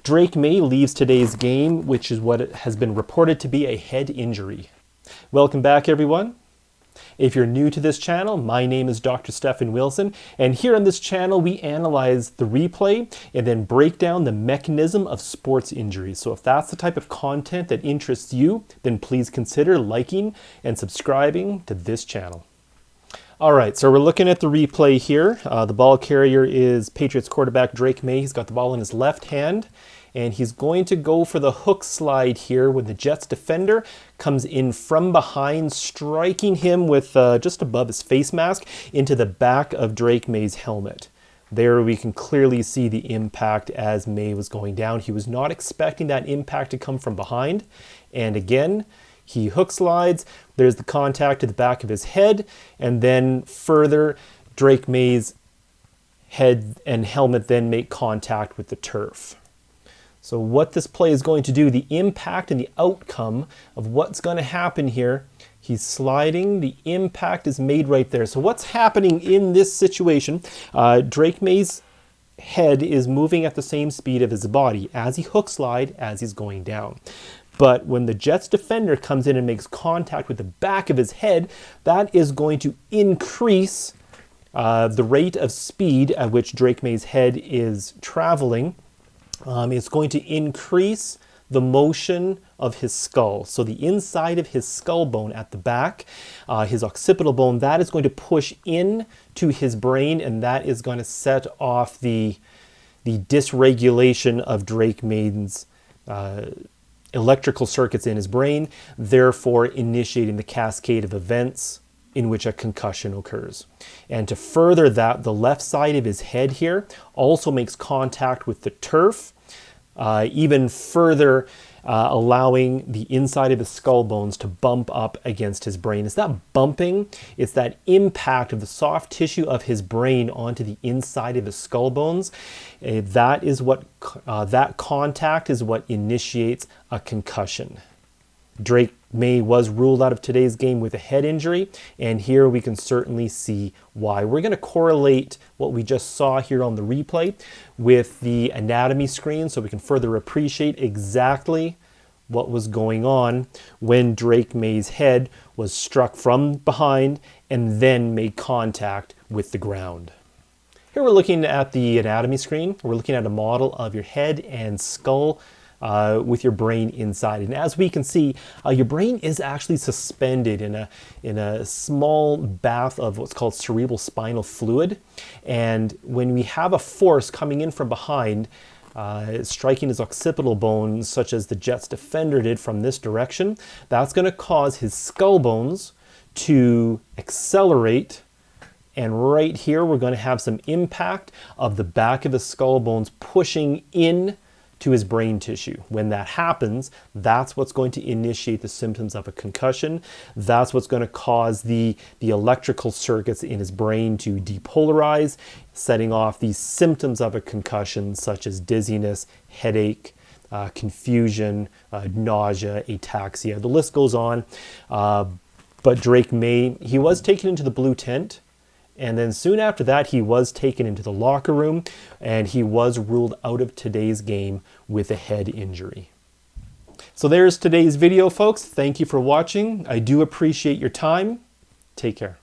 Drake Maye leaves today's game, which is what has been reported to be a head injury. Welcome back, everyone. If you're new to this channel, my name is Dr. Stephen Wilson, and here on this channel we analyze the replay and then break down the mechanism of sports injuries. So if that's the type of content that interests you, then please consider liking and subscribing to this channel. All right, so we're looking at the replay here. The ball carrier is Patriots quarterback Drake Maye. He's got the ball in his left hand, and he's going to go for the hook slide here when the Jets defender comes in from behind, striking him with just above his face mask into the back of Drake Maye's helmet. There we can clearly see the impact as Maye was going down. He was not expecting that impact to come from behind. And again, he hook slides, there's the contact to the back of his head, and then further, Drake Maye's head and helmet then make contact with the turf. So what this play is going to do, the impact and the outcome of what's going to happen here, he's sliding, the impact is made right there. So what's happening in this situation, Drake Maye's head is moving at the same speed of his body as he hook slide, as he's going down. But when the Jets defender comes in and makes contact with the back of his head, that is going to increase the rate of speed at which Drake Maye's head is traveling. It's going to increase the motion of his skull. So the inside of his skull bone at the back, his occipital bone, that is going to push in to his brain, and that is going to set off the dysregulation of Drake Maye's electrical circuits in his brain, therefore initiating the cascade of events in which a concussion occurs. And to further that, the left side of his head here also makes contact with the turf, even further allowing the inside of his skull bones to bump up against his brain. It's that bumping, it's that impact of the soft tissue of his brain onto the inside of his skull bones. That contact is what initiates a concussion. Drake Maye was ruled out of today's game with a head injury, and here we can certainly see why. We're going to correlate what we just saw here on the replay with the anatomy screen so we can further appreciate exactly what was going on when Drake Maye's head was struck from behind and then made contact with the ground. Here we're looking at the anatomy screen. We're looking at a model of your head and skull with your brain inside. And as we can see, your brain is actually suspended in a small bath of what's called cerebral spinal fluid. And when we have a force coming in from behind, striking his occipital bone, such as the Jets defender did from this direction, that's going to cause his skull bones to accelerate. And right here, we're going to have some impact of the back of the skull bones pushing in to his brain tissue. When that happens, that's what's going to initiate the symptoms of a concussion. That's what's going to cause the electrical circuits in his brain to depolarize, setting off these symptoms of a concussion such as dizziness, headache, confusion, nausea, ataxia. The list goes on. But Drake Maye, he was taken into the blue tent. And then soon after that, he was taken into the locker room and he was ruled out of today's game with a head injury. So there's today's video, folks. Thank you for watching. I do appreciate your time. Take care.